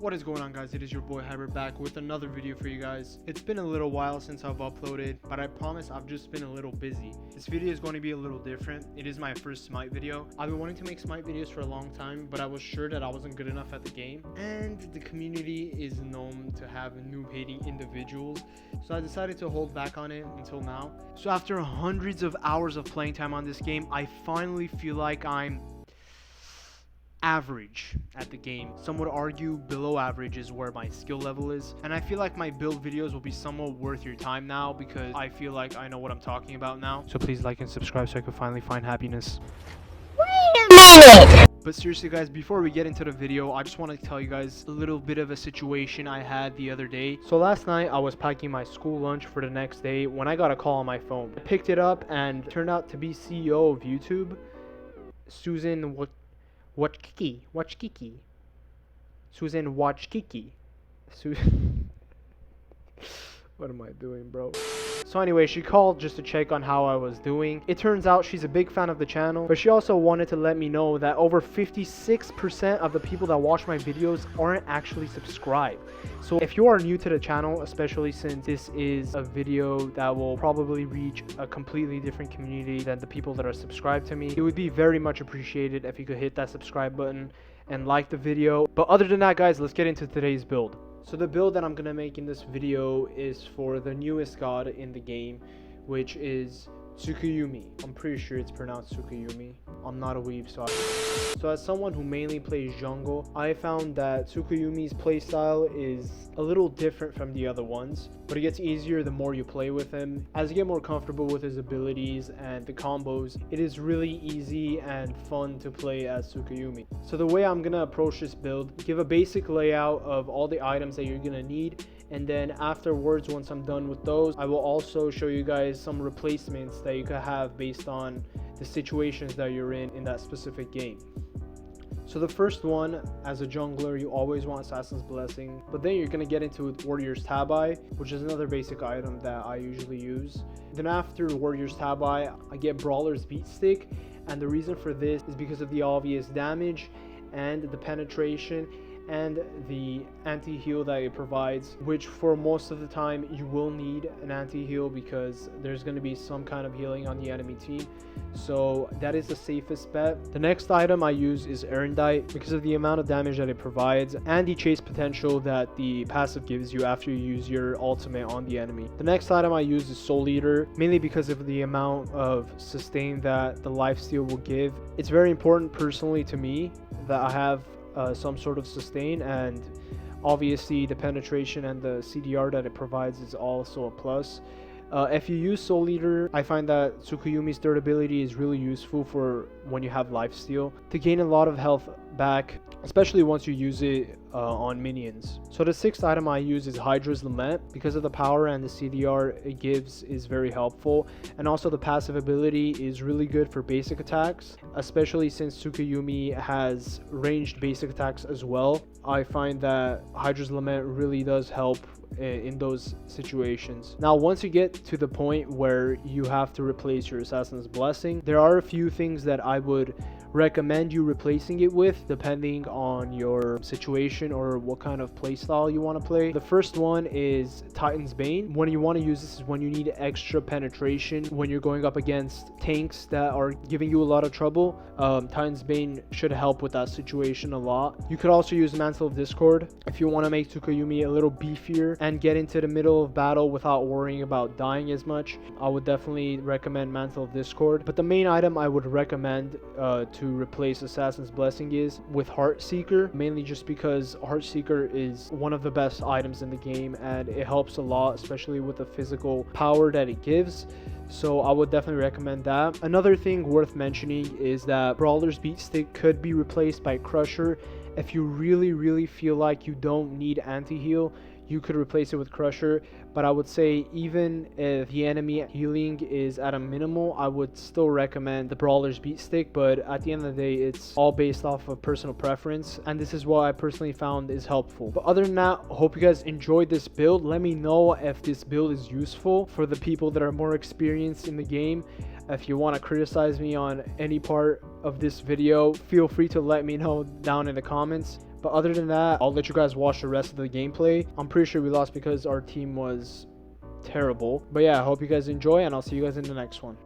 What is going on, guys? It is your boy Hybrid back with another video for you guys. It's been a little while since I've uploaded, but I promise I've just been a little busy. This video is going to be a little different. It is my first Smite video. I've been wanting to make Smite videos for a long time, but I was sure that I wasn't good enough at the game, and the community is known to have noob hating individuals, so I decided to hold back on it until now. So after hundreds of hours of playing time on this game, I finally feel like I'm average at the game. Some would argue below average is where my skill level is, and I feel like my build videos will be somewhat worth your time now because I feel like I know what I'm talking about now. So please like and subscribe so I can finally find happiness. Wait a minute! But seriously, guys, before we get into the video, I just want to tell you guys a little bit of a situation I had the other day. So last night I was packing my school lunch for the next day when I got a call on my phone. I picked it up and it turned out to be CEO of YouTube, Susan Wojcicki. Susan Wojcicki. What am I doing, bro? So anyway, she called just to check on how I was doing. It turns out she's a big fan of the channel, but she also wanted to let me know that over 56% of the people that watch my videos aren't actually subscribed. So if you are new to the channel, especially since this is a video that will probably reach a completely different community than the people that are subscribed to me, it would be very much appreciated if you could hit that subscribe button and like the video. But other than that, guys, let's get into today's build. So the build that I'm going to make in this video is for the newest god in the game, which is TSUKUYOMI. I'm pretty sure it's pronounced TSUKUYOMI. I'm not a weeb, so as someone who mainly plays jungle, I found that TSUKUYOMI's playstyle is a little different from the other ones, but it gets easier the more you play with him. As you get more comfortable with his abilities and the combos, it is really easy and fun to play as TSUKUYOMI. So the way I'm gonna approach this build, give a basic layout of all the items that you're gonna need, and then afterwards, once I'm done with those, I will also show you guys some replacements that you could have based on the situations that you're in that specific game. So the first one, as a jungler, you always want Assassin's Blessing, but then you're going to get into Warrior's Tabi, which is another basic item that I usually use. Then after Warrior's Tabi, I get Brawler's Beat Stick, and the reason for this is because of the obvious damage and the penetration and the anti-heal that it provides, which for most of the time you will need an anti-heal because there's going to be some kind of healing on the enemy team, so that is the safest bet. The next item I use is Erendite because of the amount of damage that it provides and the chase potential that the passive gives you after you use your ultimate on the enemy. The next item I use is Soul Eater, mainly because of the amount of sustain that the lifesteal will give. It's very important personally to me that I have some sort of sustain, and obviously the penetration and the CDR that it provides is also a plus. If you use Soul Eater, I find that TSUKUYOMI's durability is really useful for when you have lifesteal to gain a lot of health back, especially once you use it on minions. So the sixth item I use is Hydra's Lament because of the power and the CDR it gives is very helpful, and also the passive ability is really good for basic attacks, especially since TSUKUYOMI has ranged basic attacks as well. I find that Hydra's Lament really does help in those situations. Now, once you get to the point where you have to replace your Assassin's Blessing, there are a few things that I would recommend you replacing it with depending on your situation or what kind of playstyle you want to play. The first one is Titan's Bane. When you want to use this is when you need extra penetration, when you're going up against tanks that are giving you a lot of trouble. Titan's Bane should help with that situation a lot. You could also use Mantle of Discord if you want to make TSUKUYOMI a little beefier and get into the middle of battle without worrying about dying as much. I would definitely recommend Mantle of Discord, but the main item I would recommend to replace Assassin's Blessing is with Heartseeker, mainly just because Heartseeker is one of the best items in the game and it helps a lot, especially with the physical power that it gives. So I would definitely recommend that. Another thing worth mentioning is that Brawler's Beat Stick could be replaced by Crusher. If you really feel like you don't need anti-heal, you could replace it with Crusher, but I would say even if the enemy healing is at a minimal, I would still recommend the Brawler's Beat Stick, but at the end of the day, it's all based off of personal preference, and this is what I personally found is helpful. But other than that, hope you guys enjoyed this build. Let me know if this build is useful for the people that are more experienced in the game. If you want to criticize me on any part of this video, feel free to let me know down in the comments. But other than that, I'll let you guys watch the rest of the gameplay. I'm pretty sure we lost because our team was terrible. But yeah, I hope you guys enjoy, and I'll see you guys in the next one.